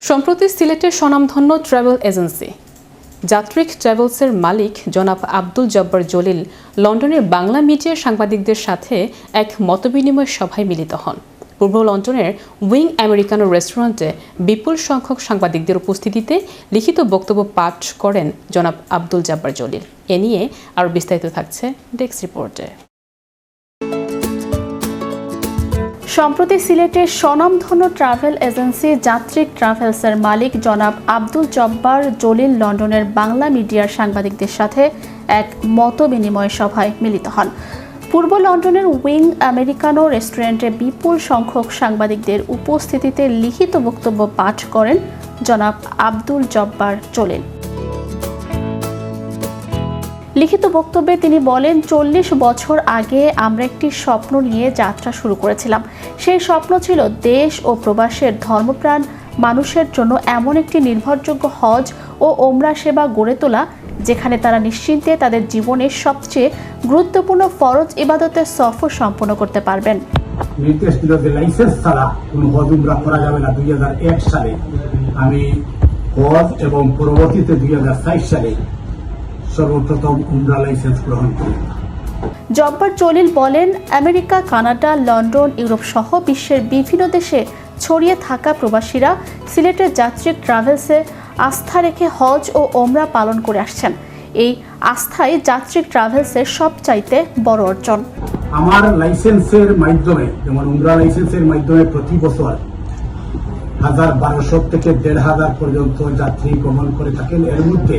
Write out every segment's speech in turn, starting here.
সম্প্রতি সিলেটের স্বনামধন্য ট্রাভেল এজেন্সি যাত্রিক ট্রাভেলসের মালিক জনাব আব্দুল জব্বার জলিল লন্ডনের বাংলা মিডিয়ার সাংবাদিকদের সাথে এক মতবিনিময় সভায় মিলিত হন। পূর্ব লন্ডনের উইং আমেরিকানো রেস্টুরেন্টে বিপুল সংখ্যক সাংবাদিকদের উপস্থিতিতে লিখিত বক্তব্য পাঠ করেন জনাব আব্দুল জব্বার জলিল। এ নিয়ে আরও বিস্তারিত থাকছে ডেস্ক রিপোর্টে। সম্প্রতি সিলেটের স্বনামধন্য ট্রাভেল এজেন্সি যাত্রিক ট্রাভেলসের মালিক জনাব আব্দুল জব্বার জলিল লন্ডনের বাংলা মিডিয়ার সাংবাদিকদের সাথে এক মতবিনিময় সভায় মিলিত হন। পূর্ব লন্ডনের উইং আমেরিকানো রেস্টুরেন্টে বিপুল সংখ্যক সাংবাদিকদের উপস্থিতিতে লিখিত বক্তব্য পাঠ করেন জনাব আব্দুল জব্বার জলিল। লিখিত বক্তব্যে তিনি বলেন, 40 বছর আগে আমরা একটি স্বপ্ন নিয়ে যাত্রা শুরু করেছিলাম। সেই স্বপ্ন ছিল দেশ ও প্রবাসের ধর্মপ্রাণ মানুষের জন্য এমন একটি নির্ভরযোগ্য হজ ও ওমরা সেবা গড়ে তোলা, যেখানে তারা নিশ্চিন্তে তাদের জীবনের সবচেয়ে গুরুত্বপূর্ণ ফরজ ইবাদতের সফর সম্পন্ন করতে পারবেন। নির্দেশ দিল যে লাইসেন্স ছাড়া কোনো হজ উমরা করা যাবে না। 2001 সালে আমি হজ এবং পরবর্তীতে 2022 সালে সর্বপ্রথম উমরা লাইসেন্স গ্রহণ করি। জব্বার জলিল বলেন, আমেরিকা, কানাডা, লন্ডন, ইউরোপ সহ বিশ্বের বিভিন্ন দেশে ছড়িয়ে থাকা প্রবাসীরা সিলেটের যাত্রিক ট্রাভেলসে আস্থা রেখে হজ ও ওমরা পালন করে আসছেন। এই আস্থাই যাত্রিক ট্রাভেলসের সবচাইতে বড় অর্জন। আমার লাইসেন্সের মাধ্যমে, যেমন উমরা লাইসেন্সের মাধ্যমে প্রতি বছর 1200 থেকে 1500 পর্যন্ত যাত্রী গমন করে থাকেন। এর মধ্যে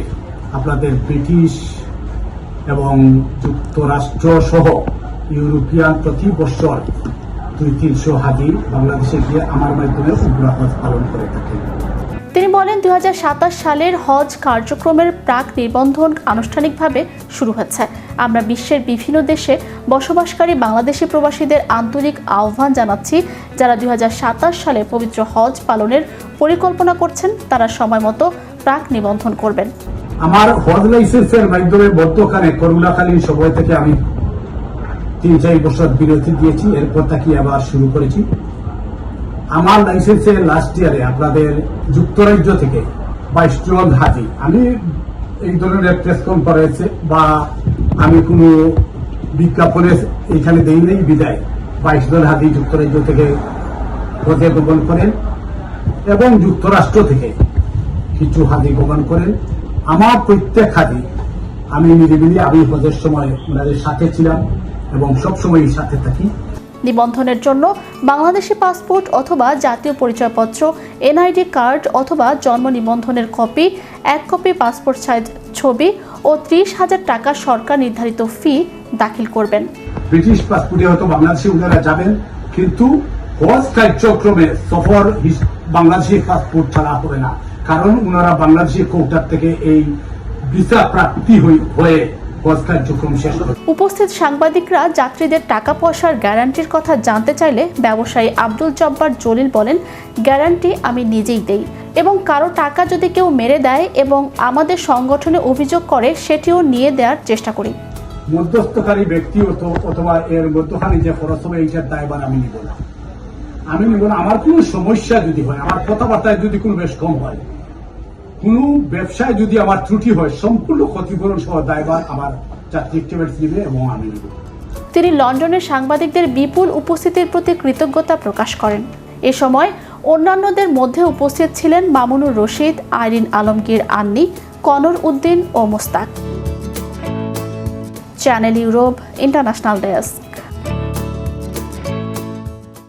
আপনাদের ব্রিটিশ এবং যুক্তরাষ্ট্র সহ ইউরোপিয়ান প্রতি বছর 200-300 হাজি বাংলাদেশে গিয়ে আমার মাধ্যমে উমরা হজ পালন করে থাকেন। তিনি বলেন, 2027 সালের হজ কার্যক্রমের প্রাক নিবন্ধন আনুষ্ঠানিকভাবে শুরু হচ্ছে। আমরা বিশ্বের বিভিন্ন দেশে বসবাসকারী বাংলাদেশি প্রবাসীদের আন্তরিক আহ্বান জানাচ্ছি, যারা 2027 সালে পবিত্র হজ পালনের পরিকল্পনা করছেন, তারা সময় মতো প্রাক নিবন্ধন করবেন। আমার হজ লাইসেন্সের মাধ্যমে বর্তমানে করোনাকালীন সময় থেকে আমি 3-4 বছর বিরতি দিয়েছি, এরপর তাকে আবার শুরু করেছি। আমার লাইসেন্সের লাস্ট ইয়ারে আপনাদের যুক্তরাজ্য থেকে 22 জন হাজি, আমি এই ধরনের প্রেস কনফারেন্সে বা আমি কোনো বিজ্ঞাপনে এইখানে দেই নেই বিদায় 22 জন হাজি যুক্তরাজ্য থেকে হজে গমন করেন এবং যুক্তরাষ্ট্র থেকে কিছু হাজি গমন করেন। আমার প্রত্যেক হাজি আমি নিরিবিলি আমি হজের সময় ওনাদের সাথে ছিলাম এবং সবসময় সাথে থাকি। নিবন্ধনের জন্য বাংলাদেশি পাসপোর্ট অথবা জাতীয় পরিচয়পত্র, এনআইডি কার্ড অথবা জন্ম নিবন্ধনের কপি, 1 কপি পাসপোর্ট সাইজ ছবি ও 30,000 টাকা সরকার নির্ধারিত ফি দাখিল করবেন। ব্রিটিশ পাসপোর্টে হয়তো বাংলাদেশে ওনারা যাবেন, কিন্তু হজ কার্যক্রমে সফর বাংলাদেশি পাসপোর্ট ছাড়া হবে না, কারণ ওনারা বাংলাদেশি কোটার থেকে এই ভিসা প্রাপ্তি হয়ে হজ কার্যক্রম শেষ করে। উপস্থিত সাংবাদিকরা যাত্রীদের টাকা পয়সার গ্যারান্টির কথা জানতে চাইলে ব্যবসায়ী আব্দুল জব্বার জলিল বলেন, গ্যারান্টি আমি নিজেই দেই এবং কারো টাকা যদি কেউ মেরে দেয় এবং আমাদের সংগঠনে অভিযোগ করে, সেটিও নিয়ে দেওয়ার চেষ্টা করি। মধ্যস্থকারী ব্যক্তি অথবা এর মধ্যখানে যে খরচ হবে এইটার দায়ভার আমি নিব না। আমার কোনো সমস্যা যদি হয়, আমার কথাবার্তায় যদি কোনো বেশ কম হয়, কোনো ব্যবসায় যদি আমার ত্রুটি হয়, সম্পূর্ণ ক্ষতিপূরণ সহ দায়ভার আমার যাত্রিক ট্রাভেলস নেবে এবং আমি নেব। তিনি লন্ডনের সাংবাদিকদের বিপুল উপস্থিতির প্রতি কৃতজ্ঞতা প্রকাশ করেন। এ সময় অন্যান্যদের মধ্যে উপস্থিত ছিলেন মামুনুর রশিদ, আইরিন আলমগীর আন্নি, কনর উদ্দিন ও Mostak. Channel Europe international desk.